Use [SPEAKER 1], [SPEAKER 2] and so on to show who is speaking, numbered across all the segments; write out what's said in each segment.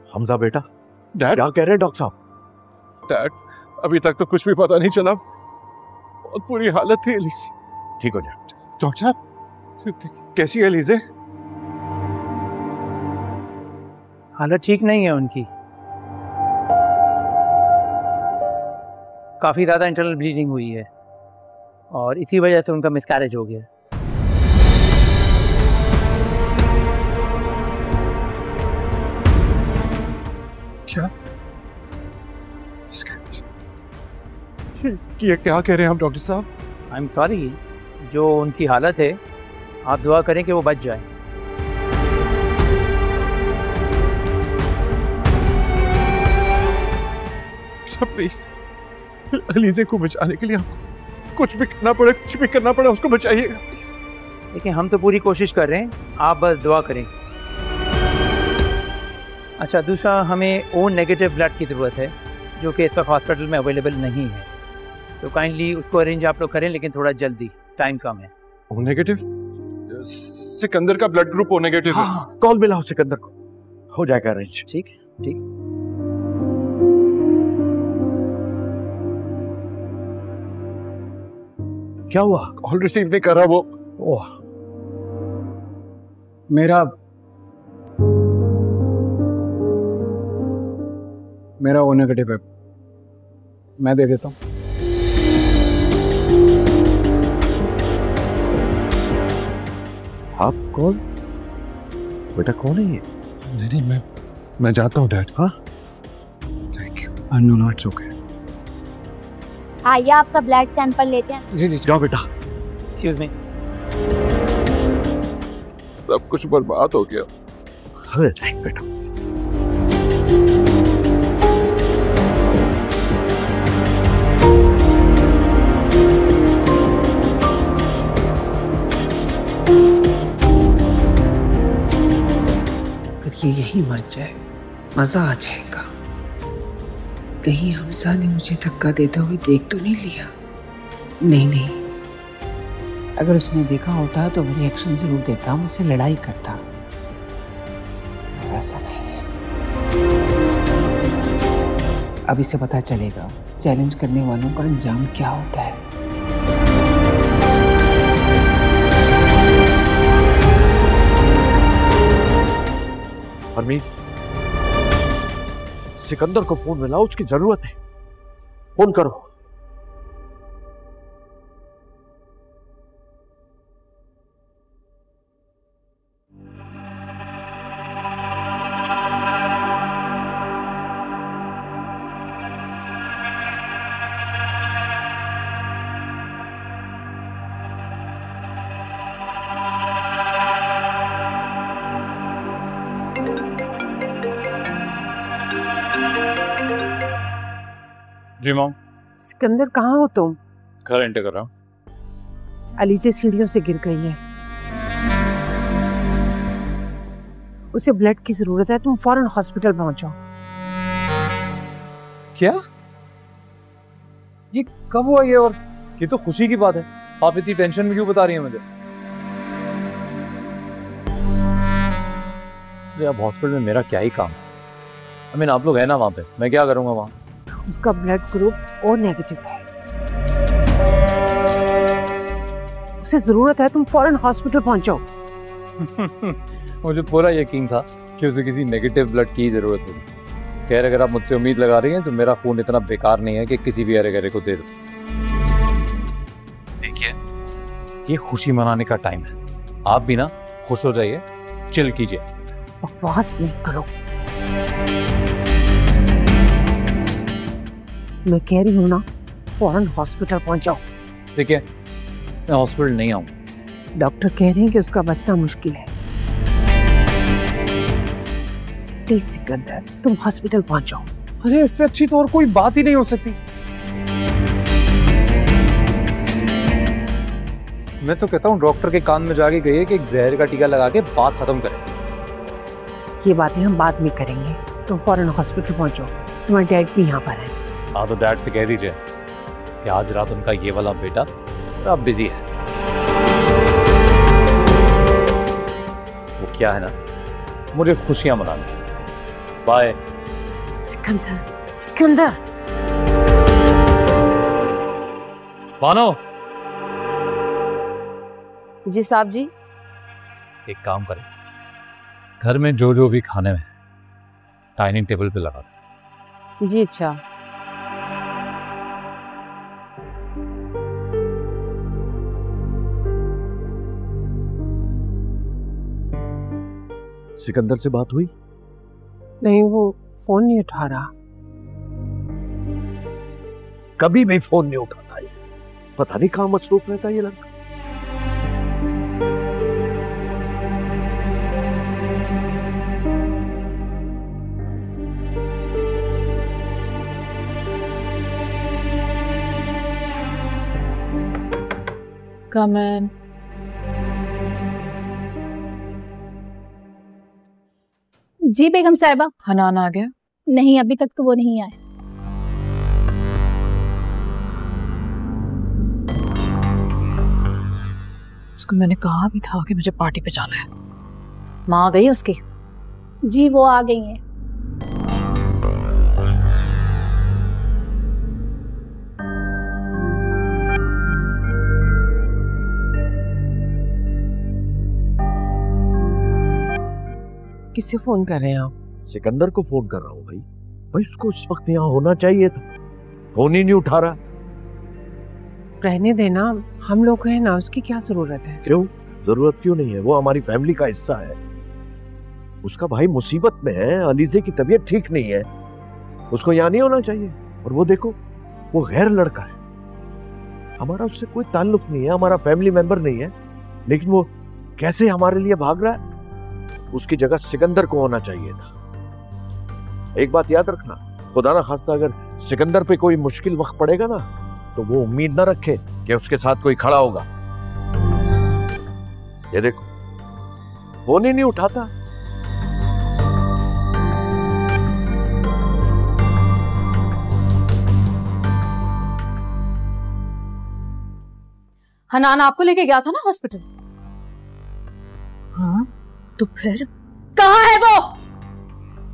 [SPEAKER 1] हमजा बेटा,
[SPEAKER 2] डैड
[SPEAKER 1] क्या कह रहे हैं डॉक्टर साहब?
[SPEAKER 2] डैड, अभी तक तो कुछ भी पता नहीं चला, बहुत बुरी हालत थी एलिज़े।
[SPEAKER 1] ठीक हो जाए।
[SPEAKER 2] डॉक्टर साहब कैसी है एलिज़े?
[SPEAKER 3] हालत ठीक नहीं है उनकी, काफ़ी ज़्यादा इंटरनल ब्लीडिंग हुई है और इसी वजह से उनका मिसकैरेज हो गया।
[SPEAKER 2] क्या? ये क्या कह रहे हैं आप डॉक्टर साहब?
[SPEAKER 3] आई एम सॉरी, जो उनकी हालत है आप दुआ करें कि वो बच जाए।
[SPEAKER 2] सब प्लीज एलिज़े को बचाने के लिए आपको कुछ भी करना पड़े, कुछ भी करना पड़े, उसको बचाइएगा प्लीज।
[SPEAKER 3] देखिए हम तो पूरी कोशिश कर रहे हैं, आप बस दुआ करें। अच्छा, दूसरा हमें ओ नेगेटिव ब्लड की ज़रूरत है जो कि इस वक्त हॉस्पिटल में अवेलेबल नहीं है, तो काइंडली उसको अरेंज आप लोग करें, लेकिन थोड़ा जल्दी, टाइम कम है।
[SPEAKER 2] O negative? सिकंदर का ब्लड ग्रुप ओ नेगेटिव है।
[SPEAKER 1] हाँ, कॉल मिलाओ सिकंदर को, हो जाएगा अरेंज।
[SPEAKER 3] ठीक है, ठीक।
[SPEAKER 1] क्या हुआ?
[SPEAKER 2] कॉल रिसीव नहीं कर रहा वो।
[SPEAKER 1] ओह,
[SPEAKER 4] मेरा ओ नेगेटिव है, मैं दे देता हूँ।
[SPEAKER 1] आप कौन? बेटा कौन है ये?
[SPEAKER 2] नहीं, मैं जाता हूँ डैड।
[SPEAKER 1] हाँ,
[SPEAKER 2] thank you.
[SPEAKER 4] No no it's okay.
[SPEAKER 5] आइए आपका ब्लड सैंपल लेते हैं।
[SPEAKER 1] जी जाओ बेटा।
[SPEAKER 3] Excuse me.
[SPEAKER 2] सब कुछ बर्बाद हो गया।
[SPEAKER 1] अरे नहीं बेटा,
[SPEAKER 6] ये यही मर जाए, मजा आ जाएगा। कहीं हमजा ने मुझे धक्का देते हुए देख तो नहीं लिया? नहीं, अगर उसने देखा होता तो वो रिएक्शन जरूर देता, मुझसे लड़ाई करता। ऐसा नहीं है। अब इसे पता चलेगा चैलेंज करने वालों का अंजाम क्या होता है।
[SPEAKER 1] परमीन, सिकंदर को फोन मिलाओ, उसकी जरूरत है। फोन करो।
[SPEAKER 7] जी मॉम।
[SPEAKER 6] सिकंदर कहाँ हो तुम?
[SPEAKER 7] घर एंटर कर रहा हूँ।
[SPEAKER 6] एलिज़े सीढ़ियों से गिर गई है, उसे ब्लड की जरूरत है, तुम फौरन हॉस्पिटल पहुंचो।
[SPEAKER 7] क्या? ये कब हुआ ये? और ये तो खुशी की बात है, आप इतनी टेंशन में क्यों बता रही हैं मुझे? अब हॉस्पिटल में मेरा क्या ही काम है? आप लोग हैं ना वहाँ पे, मैं क्या करूँगा वहाँ?
[SPEAKER 6] उसका ब्लड ग्रुप ओ नेगेटिव है, उसे जरूरत है, तुम फौरन हॉस्पिटल पहुंचो।
[SPEAKER 7] मुझे पूरा यकीन था कि उसे किसी नेगेटिव ब्लड की जरूरत होगी। खैर, अगर आप मुझसे उम्मीद लगा रही हैं तो मेरा खून इतना बेकार नहीं है कि किसी भी अरे गरे को दे दो। देखिए, ये खुशी मनाने का टाइम है, आप भी ना खुश हो जाइए, चिल कीजिए।
[SPEAKER 6] बकवास नहीं करो, मैं कह रही हूँ ना, फौरन हॉस्पिटल पहुंचो।
[SPEAKER 7] ठीक है, मैं हॉस्पिटल नहीं आऊँ।
[SPEAKER 6] डॉक्टर कह रहे हैं कि उसका बचना मुश्किल है। प्लीज सिकंदर, तुम हॉस्पिटल पहुंचो।
[SPEAKER 7] अरे इससे अच्छी तो और कोई बात ही नहीं हो सकती। मैं तो कहता हूँ डॉक्टर के कान में जाके गई है कि एक जहर का टीका लगा के बात खत्म करें।
[SPEAKER 6] ये बातें हम बाद में करेंगे, तुम फौरन हॉस्पिटल पहुंचो, तुम्हारे डैड भी यहाँ पर है।
[SPEAKER 7] हाँ, तो डैड से कह दीजिए कि आज रात उनका ये वाला बेटा थोड़ा बिजी है। वो क्या है ना, मुझे खुशियां मनानी, बाय।
[SPEAKER 6] सिकंदर, सिकंदर।
[SPEAKER 7] मानो,
[SPEAKER 8] जी साहब जी।
[SPEAKER 7] एक काम करें, घर में जो जो भी खाने में डाइनिंग टेबल पे लगा दो।
[SPEAKER 8] जी अच्छा।
[SPEAKER 1] सिकंदर से बात हुई?
[SPEAKER 6] नहीं, वो फोन नहीं उठा रहा।
[SPEAKER 1] कभी भी फोन नहीं उठाता ये, पता नहीं कहां मसरूफ रहता ये लड़का।
[SPEAKER 8] Come in.
[SPEAKER 5] जी बेगम साहिबा।
[SPEAKER 8] हनान आ गया?
[SPEAKER 5] नहीं, अभी तक तो वो नहीं आए।
[SPEAKER 8] उसको मैंने कहा भी था कि मुझे पार्टी पे जाना है। माँ आ गई है उसकी?
[SPEAKER 5] जी वो आ गई हैं।
[SPEAKER 6] किससे फोन कर रहे हैं आप?
[SPEAKER 1] सिकंदर को फोन कर रहा हूँ भाई। भाई उसको इस वक्त यहाँ होना चाहिए था, फोन ही नहीं उठा रहा।
[SPEAKER 6] रहने देना, हम लोग हैं ना, उसकी क्या जरूरत है?
[SPEAKER 1] क्यों जरूरत क्यों नहीं है? वो हमारी फैमिली का हिस्सा है। उसका भाई मुसीबत में है, अलीजे की तबीयत ठीक नहीं है, उसको यहाँ नहीं होना चाहिए। और वो देखो, वो गैर लड़का है, हमारा उससे कोई ताल्लुक नहीं है, हमारा फैमिली मेंबर नहीं है, लेकिन वो कैसे हमारे लिए भाग रहा है। उसकी जगह सिकंदर को होना चाहिए था। एक बात याद रखना, खुदा ना खास्ता अगर सिकंदर पे कोई मुश्किल वक्त पड़ेगा ना, तो वो उम्मीद ना रखे कि उसके साथ कोई खड़ा होगा। ये देखो, फोन ही नहीं उठाता।
[SPEAKER 8] हनान आपको लेके गया था ना हॉस्पिटल?
[SPEAKER 6] हाँ,
[SPEAKER 8] तो फिर कहाँ है वो?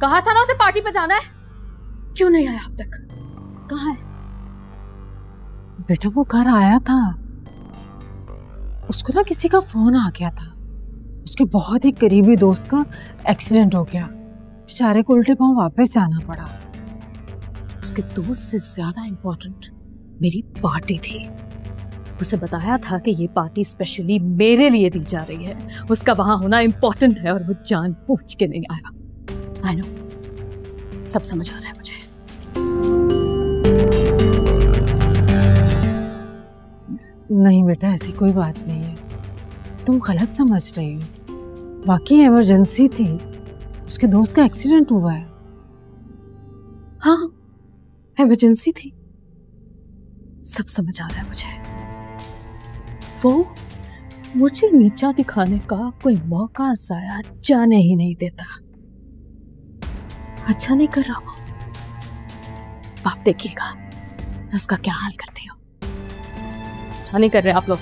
[SPEAKER 8] कहा था ना उसे पार्टी पे जाना है, क्यों नहीं आया अब तक? कहाँ है?
[SPEAKER 6] बेटा वो घर आया था, उसको ना किसी का फोन आ गया था, उसके बहुत ही करीबी दोस्त का एक्सीडेंट हो गया, बेचारे को उल्टे पांव वापस आना पड़ा।
[SPEAKER 8] उसके दोस्त से ज्यादा इम्पोर्टेंट मेरी पार्टी थी। उसे बताया था कि ये पार्टी स्पेशली मेरे लिए दी जा रही है, उसका वहां होना इम्पोर्टेंट है, और वो जानबूझ के नहीं आया। आई नो, सब समझ आ रहा है मुझे।
[SPEAKER 6] नहीं बेटा, ऐसी कोई बात नहीं है, तुम गलत समझ रही हो। वाकई इमरजेंसी थी, उसके दोस्त का एक्सीडेंट हुआ है।
[SPEAKER 8] हाँ, इमरजेंसी थी, सब समझ आ रहा है मुझे। वो मुझे नीचा दिखाने का कोई मौका जाया जाने ही नहीं देता। अच्छा नहीं कर रहा वो। आप देखिएगा मैं उसका क्या हाल करती हूँ। अच्छा नहीं कर रहे आप लोग।